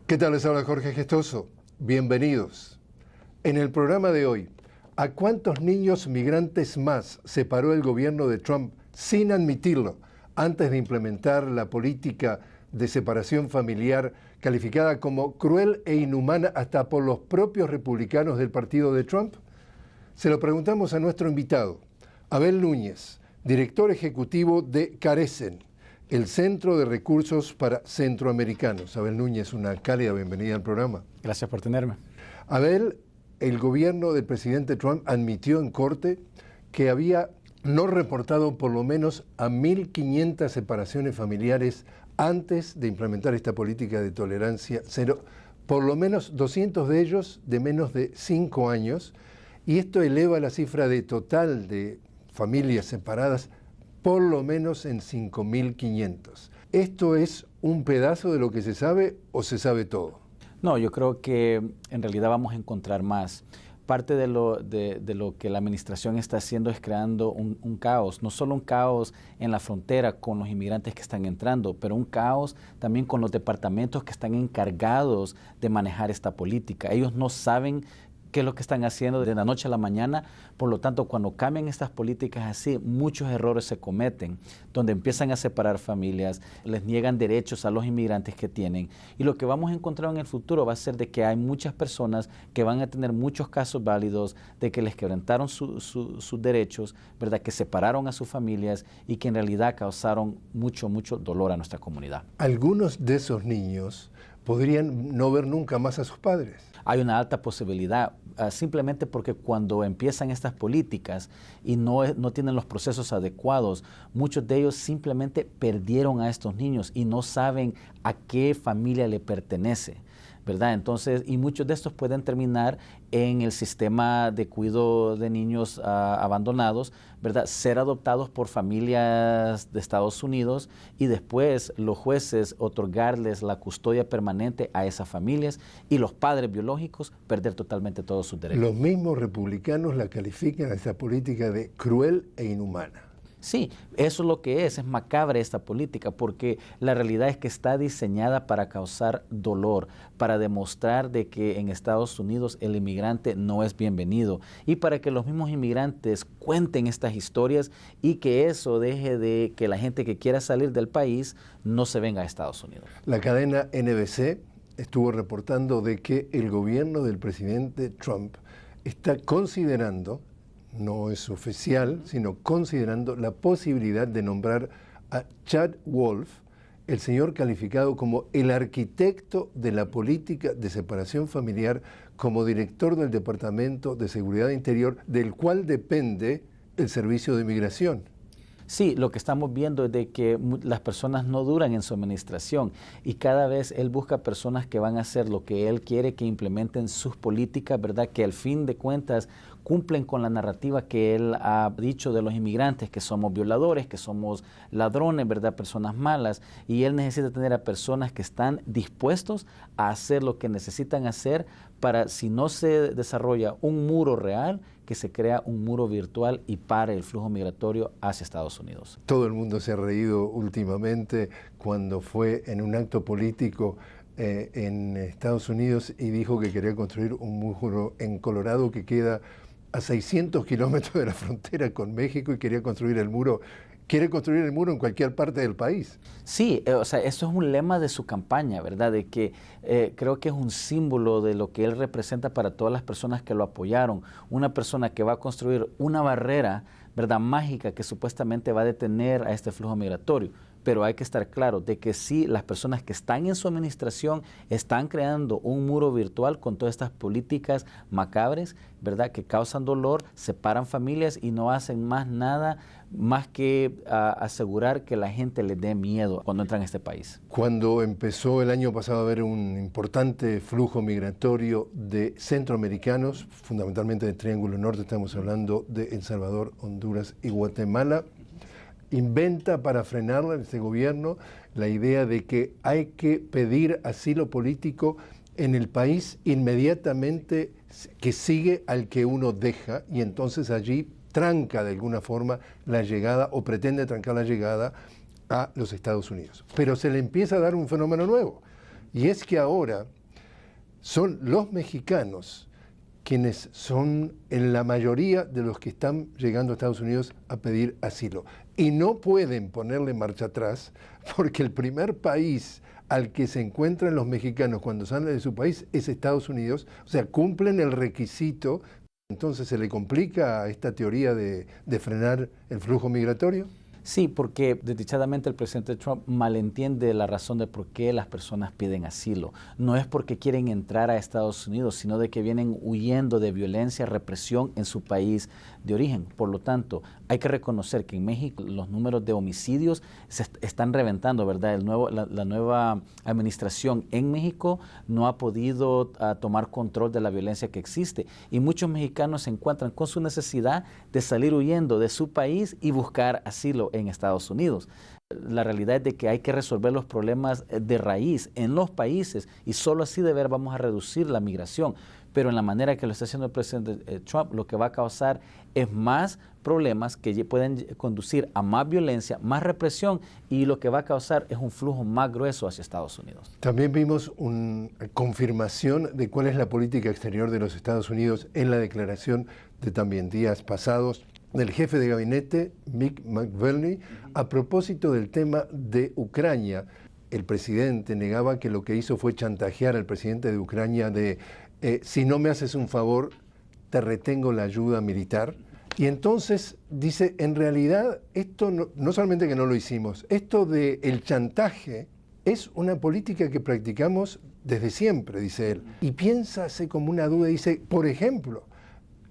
¿Qué tal? Les habla Jorge Gestoso. Bienvenidos. En el programa de hoy, ¿a cuántos niños migrantes más separó el gobierno de Trump sin admitirlo antes de implementar la política de separación familiar calificada como cruel e inhumana hasta por los propios republicanos del partido de Trump? Se lo preguntamos a nuestro invitado, Abel Núñez, director ejecutivo de Carecen, el Centro de Recursos para Centroamericanos. Abel Núñez, una cálida bienvenida al programa. Gracias por tenerme. Abel, el gobierno del presidente Trump admitió en corte que había no reportado por lo menos a 1.500 separaciones familiares antes de implementar esta política de tolerancia cero, por lo menos 200 de ellos de menos de 5 años, y esto eleva la cifra de total de familias separadas por lo menos en 5.500. ¿Esto es un pedazo de lo que se sabe o se sabe todo? No, yo creo que en realidad vamos a encontrar más. Parte de lo que la administración está haciendo es creando un caos, no solo un caos en la frontera con los inmigrantes que están entrando, pero un caos también con los departamentos que están encargados de manejar esta política. Ellos no saben qué es lo que están haciendo de la noche a la mañana. Por lo tanto, cuando cambian estas políticas así, muchos errores se cometen, donde empiezan a separar familias, les niegan derechos a los inmigrantes que tienen. Y lo que vamos a encontrar en el futuro va a ser de que hay muchas personas que van a tener muchos casos válidos de que les quebrantaron sus derechos, ¿verdad? Que separaron a sus familias y que en realidad causaron mucho dolor a nuestra comunidad. Algunos de esos niños podrían no ver nunca más a sus padres. Hay una alta posibilidad, simplemente porque cuando empiezan estas políticas y no tienen los procesos adecuados, muchos de ellos simplemente perdieron a estos niños y no saben a qué familia le pertenece, ¿verdad? Entonces, y muchos de estos pueden terminar en el sistema de cuidado de niños abandonados, ¿verdad? Ser adoptados por familias de Estados Unidos y después los jueces otorgarles la custodia permanente a esas familias y los padres biológicos perder totalmente todos sus derechos. Los mismos republicanos la califican a esta política de cruel e inhumana. Sí, eso es lo que es macabra esta política, porque la realidad es que está diseñada para causar dolor, para demostrar de que en Estados Unidos el inmigrante no es bienvenido y para que los mismos inmigrantes cuenten estas historias y que eso deje de que la gente que quiera salir del país no se venga a Estados Unidos. La cadena NBC estuvo reportando de que el gobierno del presidente Trump está considerando, no es oficial, sino considerando la posibilidad de nombrar a Chad Wolf, el señor calificado como el arquitecto de la política de separación familiar, como director del Departamento de Seguridad Interior, del cual depende el Servicio de Inmigración. Sí, lo que estamos viendo es de que las personas no duran en su administración y cada vez él busca personas que van a hacer lo que él quiere, que implementen sus políticas, ¿verdad? Que al fin de cuentas cumplen con la narrativa que él ha dicho de los inmigrantes, que somos violadores, que somos ladrones, ¿verdad? Personas malas, y él necesita tener a personas que están dispuestos a hacer lo que necesitan hacer para, si no se desarrolla un muro real, que se crea un muro virtual y pare el flujo migratorio hacia Estados Unidos. Todo el mundo se ha reído últimamente cuando fue en un acto político en Estados Unidos y dijo que quería construir un muro en Colorado que queda a 600 kilómetros de la frontera con México y quería construir el muro. Quiere construir el muro en cualquier parte del país. Sí, o sea, eso es un lema de su campaña, ¿verdad? De que creo que es un símbolo de lo que él representa para todas las personas que lo apoyaron. Una persona que va a construir una barrera, ¿verdad? Mágica que supuestamente va a detener a este flujo migratorio. Pero hay que estar claro de que sí, las personas que están en su administración están creando un muro virtual con todas estas políticas macabres, ¿verdad? Que causan dolor, separan familias y no hacen más nada más que asegurar que la gente les dé miedo cuando entran a este país. Cuando empezó el año pasado a haber un importante flujo migratorio de centroamericanos, fundamentalmente del Triángulo Norte, estamos hablando de El Salvador, Honduras y Guatemala, inventa para frenarla este gobierno la idea de que hay que pedir asilo político en el país inmediatamente que sigue al que uno deja y entonces allí tranca de alguna forma la llegada o pretende trancar la llegada a los Estados Unidos. Pero se le empieza a dar un fenómeno nuevo y es que ahora son los mexicanos quienes son en la mayoría de los que están llegando a Estados Unidos a pedir asilo. Y no pueden ponerle marcha atrás porque el primer país al que se encuentran los mexicanos cuando salen de su país es Estados Unidos. O sea, cumplen el requisito. Entonces, ¿se le complica esta teoría de frenar el flujo migratorio? Sí, porque desdichadamente el presidente Trump malentiende la razón de por qué las personas piden asilo. No es porque quieren entrar a Estados Unidos, sino de que vienen huyendo de violencia, represión en su país de origen. Por lo tanto, hay que reconocer que en México los números de homicidios se están reventando, ¿verdad? La nueva administración en México no ha podido tomar control de la violencia que existe y muchos mexicanos se encuentran con su necesidad de salir huyendo de su país y buscar asilo en Estados Unidos. La realidad es de que hay que resolver los problemas de raíz en los países y solo así de ver vamos a reducir la migración. Pero en la manera que lo está haciendo el presidente Trump, lo que va a causar es más problemas que pueden conducir a más violencia, más represión y lo que va a causar es un flujo más grueso hacia Estados Unidos. También vimos una confirmación de cuál es la política exterior de los Estados Unidos en la declaración de también días pasados del jefe de gabinete, Mick Mulvaney, a propósito del tema de Ucrania. El presidente negaba que lo que hizo fue chantajear al presidente de Ucrania de si no me haces un favor, te retengo la ayuda militar. Y entonces dice, en realidad, esto no solamente que no lo hicimos, esto del chantaje es una política que practicamos desde siempre, dice él. Y piensa, hace como una duda, dice, por ejemplo,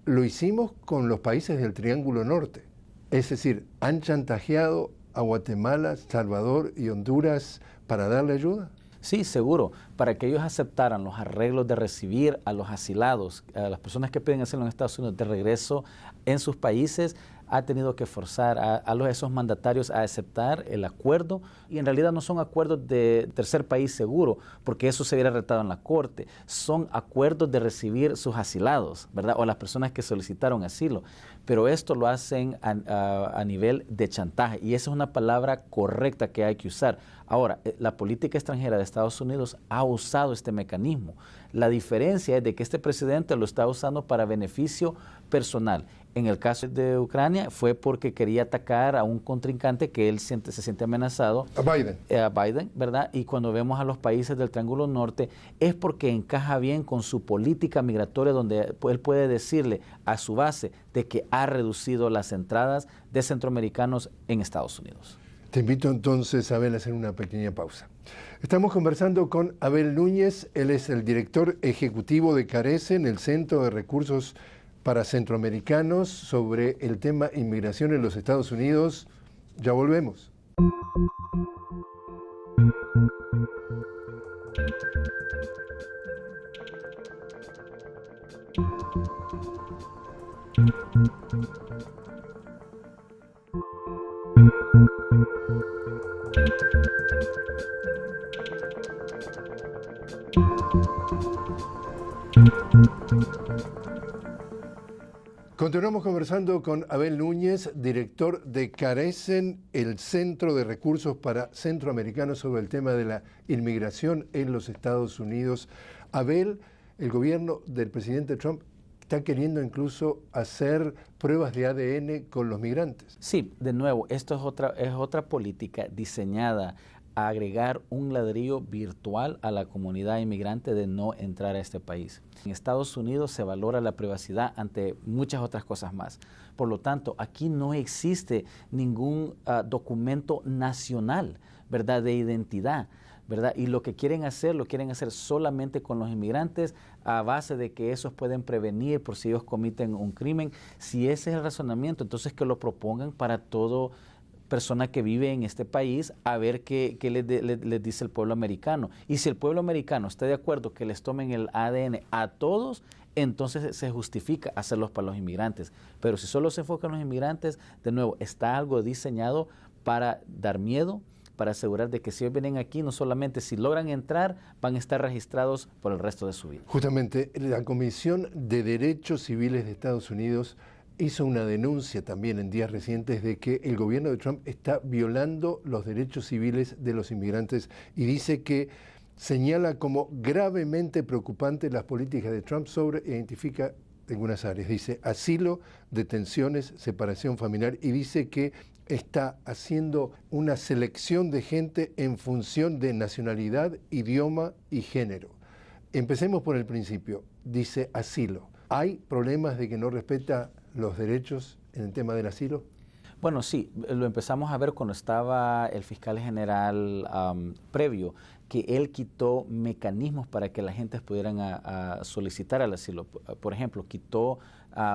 lo hicimos con los países del Triángulo Norte. Es decir, han chantajeado a Guatemala, Salvador y Honduras para darle ayuda. Sí, seguro, para que ellos aceptaran los arreglos de recibir a los asilados, a las personas que piden asilo en Estados Unidos de regreso en sus países, ha tenido que forzar a esos mandatarios a aceptar el acuerdo y en realidad no son acuerdos de tercer país seguro, porque eso se hubiera retado en la corte, son acuerdos de recibir sus asilados, ¿verdad? O las personas que solicitaron asilo, pero esto lo hacen a nivel de chantaje y esa es una palabra correcta que hay que usar. Ahora, la política extranjera de Estados Unidos ha usado este mecanismo. La diferencia es de que este presidente lo está usando para beneficio personal. En el caso de Ucrania fue porque quería atacar a un contrincante que él se siente amenazado. A Biden. A Biden, ¿verdad? Y cuando vemos a los países del Triángulo Norte es porque encaja bien con su política migratoria donde él puede decirle a su base de que ha reducido las entradas de centroamericanos en Estados Unidos. Te invito entonces, Abel, a hacer una pequeña pausa. Estamos conversando con Abel Núñez, él es el director ejecutivo de Carecen, el Centro de Recursos para Centroamericanos, sobre el tema inmigración en los Estados Unidos. Ya volvemos. Continuamos conversando con Abel Núñez, director de Carecen, el Centro de Recursos para Centroamericanos, sobre el tema de la inmigración en los Estados Unidos. Abel, el gobierno del presidente Trump está queriendo incluso hacer pruebas de ADN con los migrantes. Sí, de nuevo, esto es otra política diseñada a agregar un ladrillo virtual a la comunidad inmigrante de no entrar a este país. En Estados Unidos se valora la privacidad ante muchas otras cosas más. Por lo tanto, aquí no existe ningún documento nacional, ¿verdad?, de identidad, ¿verdad? Y lo que quieren hacer, lo quieren hacer solamente con los inmigrantes a base de que esos pueden prevenir por si ellos cometen un crimen. Si ese es el razonamiento, entonces que lo propongan para todo persona que vive en este país, a ver qué les dice el pueblo americano. Y si el pueblo americano está de acuerdo que les tomen el ADN a todos, entonces se justifica hacerlos para los inmigrantes. Pero si solo se enfocan en los inmigrantes, de nuevo, está algo diseñado para dar miedo, para asegurar de que si ellos vienen aquí, no solamente si logran entrar, van a estar registrados por el resto de su vida. Justamente, la Comisión de Derechos Civiles de Estados Unidos hizo una denuncia también en días recientes de que el gobierno de Trump está violando los derechos civiles de los inmigrantes y dice que señala como gravemente preocupante las políticas de Trump identifica algunas áreas. Dice asilo, detenciones, separación familiar y dice que está haciendo una selección de gente en función de nacionalidad, idioma y género. Empecemos por el principio. Dice asilo. ¿Hay problemas de que no respeta los derechos en el tema del asilo? Bueno, sí, lo empezamos a ver cuando estaba el fiscal general previo, que él quitó mecanismos para que la gente pudieran a solicitar el asilo. Por ejemplo, quitó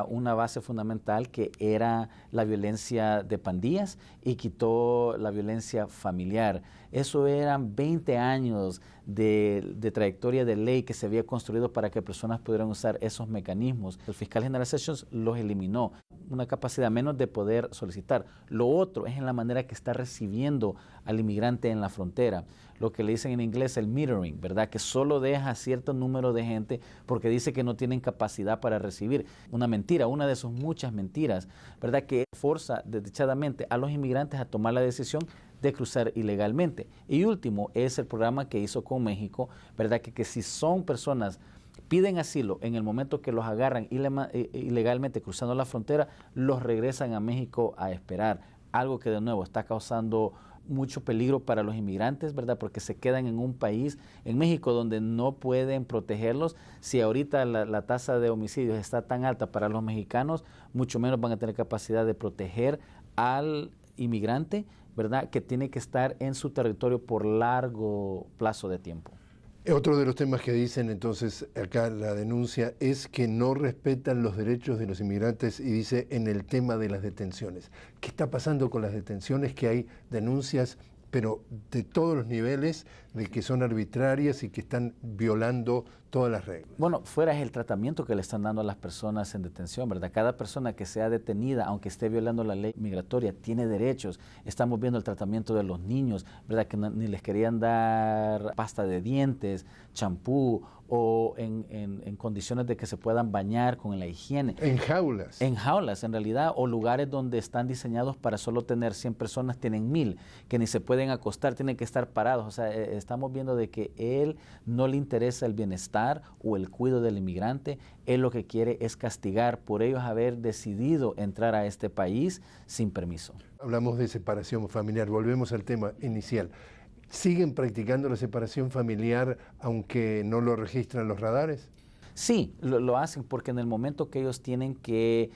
una base fundamental que era la violencia de pandillas y quitó la violencia familiar. Eso eran 20 años de trayectoria de ley que se había construido para que personas pudieran usar esos mecanismos. El fiscal general Sessions los eliminó, una capacidad menos de poder solicitar. Lo otro es en la manera que está recibiendo al inmigrante en la frontera, lo que le dicen en inglés el metering, ¿verdad? Que solo deja cierto número de gente porque dice que no tienen capacidad para recibir. Una mentira, una de sus muchas mentiras, ¿verdad? Que forza desdichadamente a los inmigrantes a tomar la decisión de cruzar ilegalmente. Y último es el programa que hizo con México, ¿verdad? Que si son personas piden asilo en el momento que los agarran ilegalmente cruzando la frontera, los regresan a México a esperar. Algo que de nuevo está causando mucho peligro para los inmigrantes, ¿verdad? Porque se quedan en un país, en México, donde no pueden protegerlos. Si ahorita la tasa de homicidios está tan alta para los mexicanos, mucho menos van a tener capacidad de proteger al inmigrante, ¿verdad? Que tiene que estar en su territorio por largo plazo de tiempo. Otro de los temas que dicen entonces acá la denuncia es que no respetan los derechos de los inmigrantes y dice en el tema de las detenciones. ¿Qué está pasando con las detenciones? Que hay denuncias, pero de todos los niveles, de que son arbitrarias y que están violando todas las reglas. Bueno, fuera es el tratamiento que le están dando a las personas en detención, ¿verdad? Cada persona que sea detenida, aunque esté violando la ley migratoria, tiene derechos. Estamos viendo el tratamiento de los niños, ¿verdad? Que ni les querían dar pasta de dientes, champú o en condiciones de que se puedan bañar con la higiene. En jaulas. En jaulas, en realidad, o lugares donde están diseñados para solo tener 100 personas, tienen 1000, que ni se pueden acostar, tienen que estar parados. O sea, estamos viendo de que él no le interesa el bienestar o el cuidado del inmigrante. Él lo que quiere es castigar por ellos haber decidido entrar a este país sin permiso. Hablamos de separación familiar, volvemos al tema inicial. ¿Siguen practicando la separación familiar aunque no lo registran los radares? Sí, lo hacen porque en el momento que ellos tienen que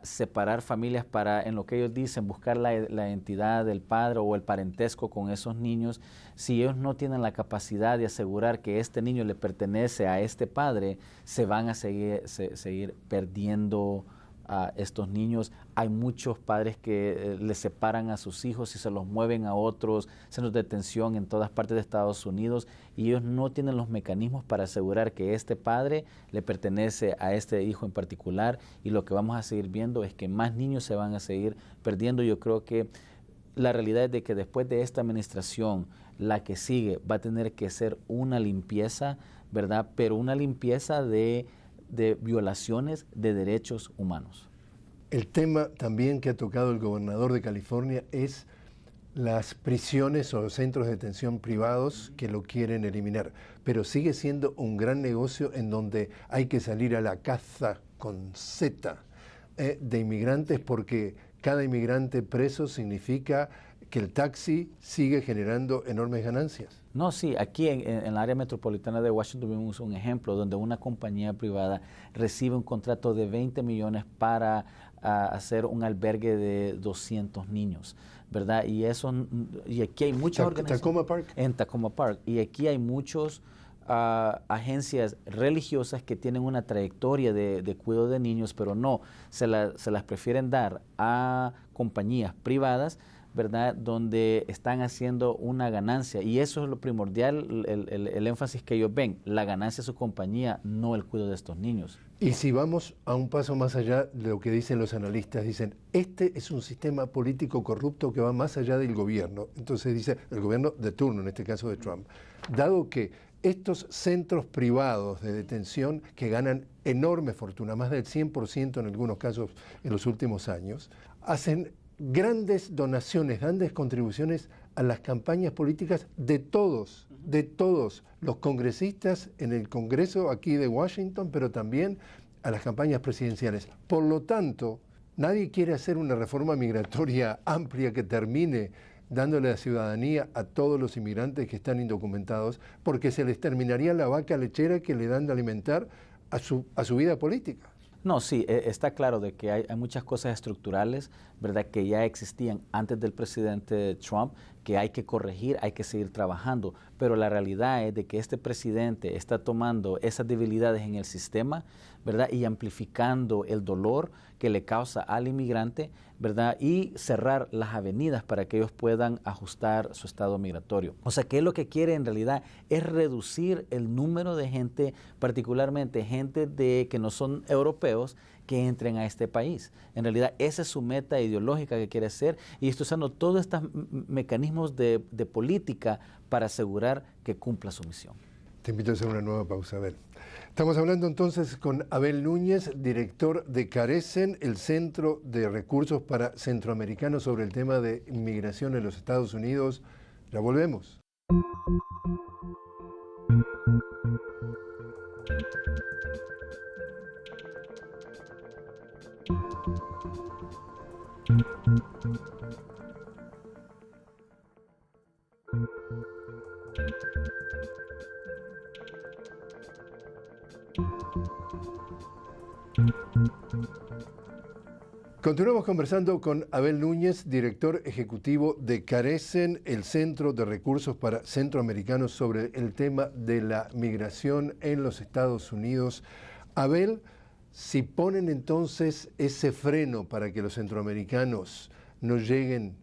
separar familias para, en lo que ellos dicen, buscar la identidad del padre o el parentesco con esos niños, si ellos no tienen la capacidad de asegurar que este niño le pertenece a este padre, se van a seguir perdiendo a estos niños. Hay muchos padres que les separan a sus hijos y se los mueven a otros centros de detención en todas partes de Estados Unidos y ellos no tienen los mecanismos para asegurar que este padre le pertenece a este hijo en particular, y lo que vamos a seguir viendo es que más niños se van a seguir perdiendo. Yo creo que la realidad es de que después de esta administración, la que sigue va a tener que ser una limpieza, ¿verdad? Pero una limpieza de violaciones de derechos humanos. El tema también que ha tocado el gobernador de California es las prisiones o centros de detención privados que lo quieren eliminar, pero sigue siendo un gran negocio en donde hay que salir a la caza con Z de inmigrantes, porque cada inmigrante preso significa que el taxi sigue generando enormes ganancias. No, sí, aquí en el área metropolitana de Washington vimos un ejemplo donde una compañía privada recibe un contrato de 20 millones para hacer un albergue de 200 niños, ¿verdad? Y aquí hay muchas organizaciones. Tacoma Park. En Tacoma Park. Y aquí hay muchos agencias religiosas que tienen una trayectoria de cuidado de niños, pero no, se las prefieren dar a compañías privadas, ¿verdad?, donde están haciendo una ganancia. Y eso es lo primordial, el énfasis que ellos ven, la ganancia de su compañía, no el cuidado de estos niños. Y si vamos a un paso más allá de lo que dicen los analistas, dicen, este es un sistema político corrupto que va más allá del gobierno. Entonces dice, el gobierno de turno, en este caso de Trump, dado que estos centros privados de detención que ganan enorme fortuna, más del 100% en algunos casos en los últimos años, hacen grandes donaciones, grandes contribuciones a las campañas políticas de todos los congresistas en el Congreso aquí de Washington, pero también a las campañas presidenciales. Por lo tanto, nadie quiere hacer una reforma migratoria amplia que termine dándole la ciudadanía a todos los inmigrantes que están indocumentados, porque se les terminaría la vaca lechera que le dan de alimentar a su vida política. No, sí, está claro de que hay muchas cosas estructurales, ¿verdad?, que ya existían antes del presidente Trump, que hay que corregir, hay que seguir trabajando, pero la realidad es de que este presidente está tomando esas debilidades en el sistema, ¿verdad?, y amplificando el dolor que le causa al inmigrante, ¿verdad?, y cerrar las avenidas para que ellos puedan ajustar su estado migratorio. O sea, que él lo que quiere en realidad es reducir el número de gente, particularmente gente que no son europeos, que entren a este país. En realidad, esa es su meta ideológica que quiere hacer, y está usando todos estos mecanismos de política para asegurar que cumpla su misión. Te invito a hacer una nueva pausa, Abel. Estamos hablando entonces con Abel Núñez, director de Carecen, el Centro de Recursos para Centroamericanos, sobre el tema de inmigración en los Estados Unidos. Ya volvemos. Continuamos conversando con Abel Núñez, director ejecutivo de Carecen, el Centro de Recursos para Centroamericanos, sobre el tema de la migración en los Estados Unidos. Abel, si ponen entonces ese freno para que los centroamericanos no lleguen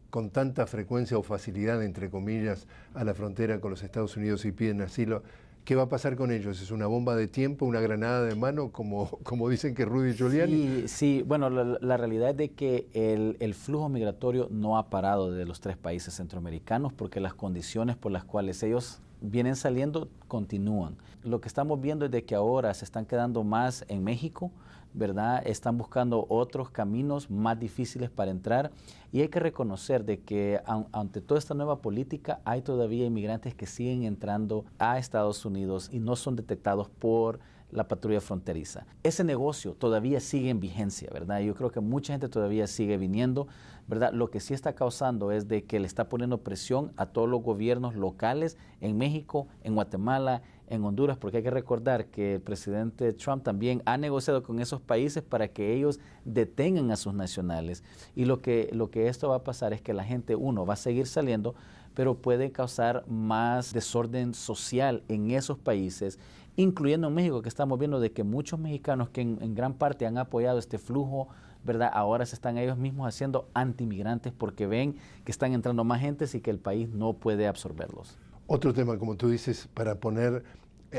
con tanta frecuencia o facilidad, entre comillas, a la frontera con los Estados Unidos y piden asilo, ¿qué va a pasar con ellos? ¿Es una bomba de tiempo, una granada de mano, como dicen que Rudy Giuliani? Sí, bueno, la realidad es de que el flujo migratorio no ha parado de los tres países centroamericanos, porque las condiciones por las cuales ellos vienen saliendo continúan. Lo que estamos viendo es de que ahora se están quedando más en México, ¿verdad? Están buscando otros caminos más difíciles para entrar, y hay que reconocer de que ante toda esta nueva política hay todavía inmigrantes que siguen entrando a Estados Unidos y no son detectados por la patrulla fronteriza. Ese negocio todavía sigue en vigencia, ¿verdad? Yo creo que mucha gente todavía sigue viniendo, ¿verdad? Lo que sí está causando es de que le está poniendo presión a todos los gobiernos locales en México, en Guatemala, en Honduras, porque hay que recordar que el presidente Trump también ha negociado con esos países para que ellos detengan a sus nacionales. Y lo que esto va a pasar es que la gente, va a seguir saliendo, pero puede causar más desorden social en esos países, incluyendo en México, que estamos viendo de que muchos mexicanos que en gran parte han apoyado este flujo, ¿verdad?, ahora se están ellos mismos haciendo antimigrantes porque ven que están entrando más gentes y que el país no puede absorberlos. Otro tema, como tú dices, para poner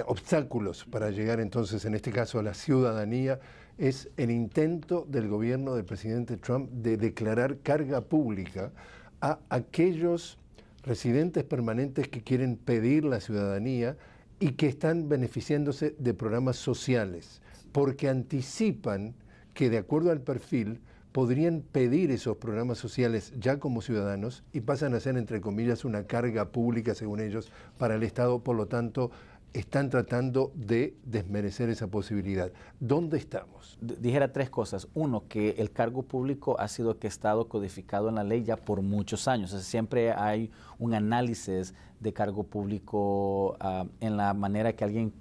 obstáculos para llegar entonces, en este caso, a la ciudadanía, es el intento del gobierno del presidente Trump de declarar carga pública a aquellos residentes permanentes que quieren pedir la ciudadanía y que están beneficiándose de programas sociales, porque anticipan que, de acuerdo al perfil, podrían pedir esos programas sociales ya como ciudadanos y pasan a ser, entre comillas, una carga pública, según ellos, para el Estado. Por lo tanto, están tratando de desmerecer esa posibilidad. ¿Dónde estamos? Dijera tres cosas. Uno, que el cargo público ha sido que ha estado codificado en la ley ya por muchos años. O sea, siempre hay un análisis de cargo público en la manera que alguien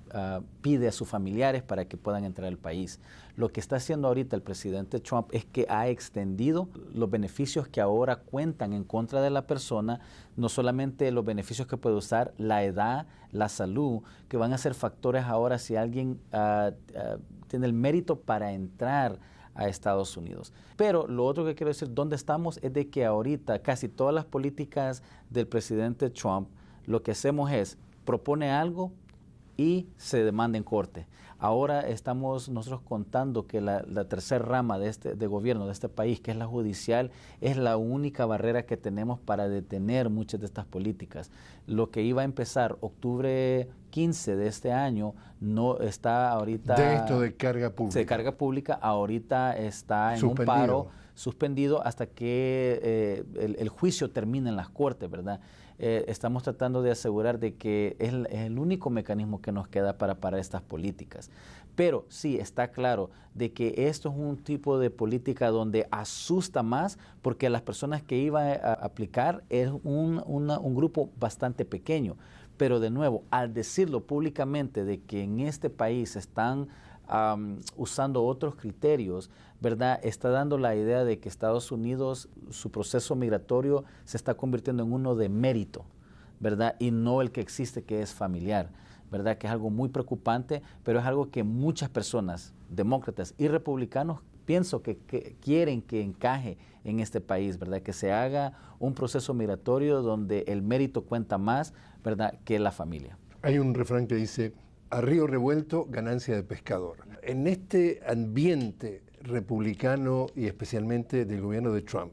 pide a sus familiares para que puedan entrar al país. Lo que está haciendo ahorita el presidente Trump es que ha extendido los beneficios que ahora cuentan en contra de la persona, no solamente los beneficios que puede usar, la edad, la salud, que van a ser factores ahora si alguien tiene el mérito para entrar a Estados Unidos. Pero lo otro que quiero decir, ¿dónde estamos? Es de que ahorita casi todas las políticas del presidente Trump, lo que hacemos es, propone algo y se demanda en corte. Ahora estamos nosotros contando que la tercera rama de gobierno de este país, que es la judicial, es la única barrera que tenemos para detener muchas de estas políticas. Lo que iba a empezar octubre 15 de este año no está ahorita... De esto de carga pública. De carga pública, ahorita está en suspendido. un paro suspendido hasta que el juicio termine en las cortes, ¿verdad? Estamos tratando de asegurar de que es el único mecanismo que nos queda para parar estas políticas. Pero sí, está claro de que esto es un tipo de política donde asusta más porque las personas que iban a aplicar es un grupo bastante pequeño. Pero de nuevo, al decirlo públicamente de que en este país están usando otros criterios, ¿verdad? Está dando la idea de que Estados Unidos, su proceso migratorio se está convirtiendo en uno de mérito, ¿verdad? Y no el que existe, que es familiar, ¿verdad? Que es algo muy preocupante, pero es algo que muchas personas, demócratas y republicanos, pienso que quieren que encaje en este país, ¿verdad? Que se haga un proceso migratorio donde el mérito cuenta más, ¿verdad?, que la familia. Hay un refrán que dice: a río revuelto, ganancia de pescador. En este ambiente republicano y especialmente del gobierno de Trump,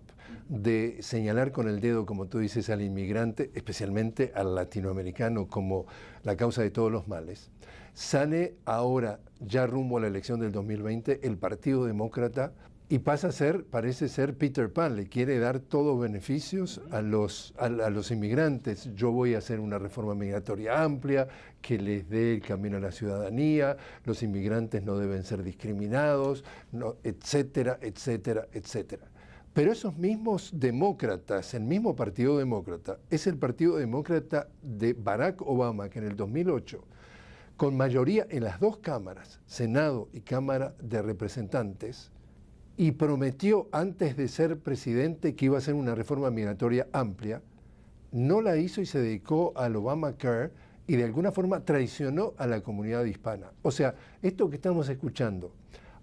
de señalar con el dedo, como tú dices, al inmigrante, especialmente al latinoamericano, como la causa de todos los males, sale ahora, ya rumbo a la elección del 2020, el Partido Demócrata y pasa a ser, parece ser Peter Pan, le quiere dar todos beneficios a los inmigrantes. Yo voy a hacer una reforma migratoria amplia que les dé el camino a la ciudadanía, los inmigrantes no deben ser discriminados, no, etcétera, etcétera, etcétera. Pero esos mismos demócratas, el mismo Partido Demócrata, es el Partido Demócrata de Barack Obama, que en el 2008, con mayoría en las dos cámaras, Senado y Cámara de Representantes, y prometió antes de ser presidente que iba a hacer una reforma migratoria amplia, no la hizo y se dedicó al Obamacare y de alguna forma traicionó a la comunidad hispana. O sea, esto que estamos escuchando,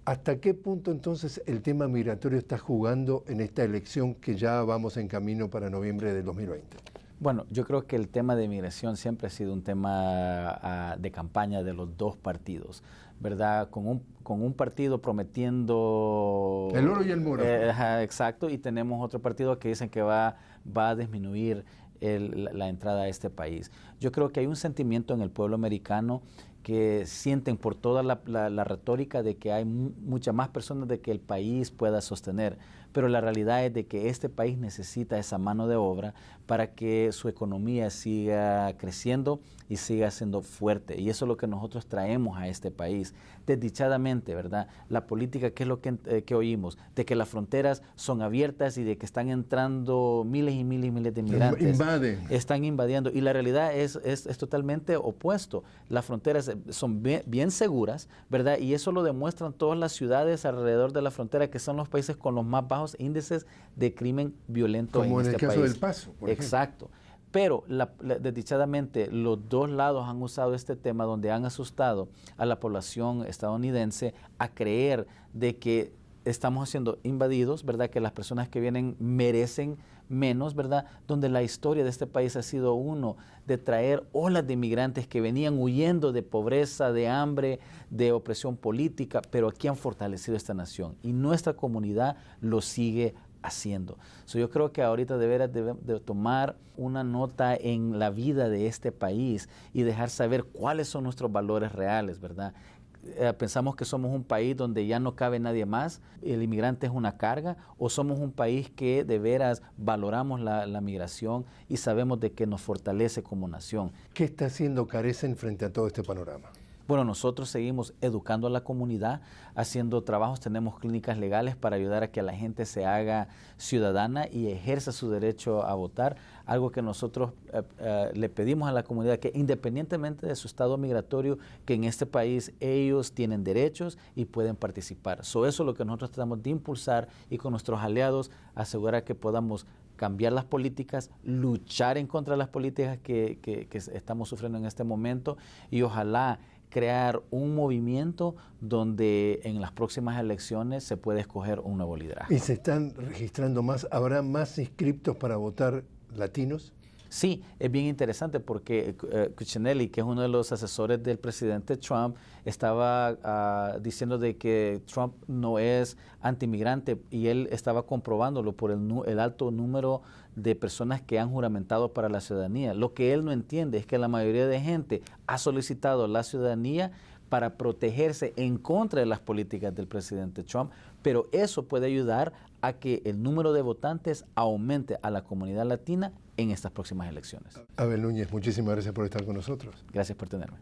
¿hasta qué punto entonces el tema migratorio está jugando en esta elección que ya vamos en camino para noviembre del 2020? Bueno, yo creo que el tema de migración siempre ha sido un tema de campaña de los dos partidos, ¿verdad? Con un partido prometiendo... El oro y el muro. Exacto, y tenemos otro partido que dicen que va a disminuir la entrada a este país. Yo creo que hay un sentimiento en el pueblo americano que sienten por toda la retórica de que hay muchas más personas de que el país pueda sostener, pero la realidad es de que este país necesita esa mano de obra para que su economía siga creciendo y siga siendo fuerte, y eso es lo que nosotros traemos a este país. Desdichadamente, ¿verdad? La política, ¿qué es lo que oímos? De que las fronteras son abiertas y de que están entrando miles y miles y miles de inmigrantes. Invaden. Están invadiendo, y la realidad es totalmente opuesto. Las fronteras son bien seguras, ¿verdad? Y eso lo demuestran todas las ciudades alrededor de la frontera, que son los países con los más bajos índices de crimen violento en este país. Como en el caso del Paso, por ejemplo. Exacto. Pero desdichadamente los dos lados han usado este tema donde han asustado a la población estadounidense a creer de que estamos siendo invadidos, ¿verdad? Que las personas que vienen merecen menos, ¿verdad? Donde la historia de este país ha sido uno de traer olas de inmigrantes que venían huyendo de pobreza, de hambre, de opresión política, pero aquí han fortalecido esta nación y nuestra comunidad lo sigue haciendo. Yo creo que ahorita debe tomar una nota en la vida de este país y dejar saber cuáles son nuestros valores reales, ¿verdad? Pensamos que somos un país donde ya no cabe nadie más, el inmigrante es una carga, o somos un país que de veras valoramos la migración y sabemos de que nos fortalece como nación. ¿Qué está haciendo Carecen frente a todo este panorama? Bueno, nosotros seguimos educando a la comunidad, haciendo trabajos, tenemos clínicas legales para ayudar a que la gente se haga ciudadana y ejerza su derecho a votar, algo que nosotros le pedimos a la comunidad, que independientemente de su estado migratorio, que en este país ellos tienen derechos y pueden participar. Eso es lo que nosotros tratamos de impulsar y con nuestros aliados asegurar que podamos cambiar las políticas, luchar en contra de las políticas que estamos sufriendo en este momento y ojalá crear un movimiento donde en las próximas elecciones se puede escoger un nuevo liderazgo. ¿Y se están registrando más? ¿Habrá más inscriptos para votar latinos? Sí, es bien interesante porque Cuccinelli, que es uno de los asesores del presidente Trump, estaba diciendo de que Trump no es antimigrante y él estaba comprobándolo por el alto número de personas que han juramentado para la ciudadanía. Lo que él no entiende es que la mayoría de gente ha solicitado la ciudadanía para protegerse en contra de las políticas del presidente Trump, pero eso puede ayudar a que el número de votantes aumente a la comunidad latina en estas próximas elecciones. Abel Núñez, muchísimas gracias por estar con nosotros. Gracias por tenerme.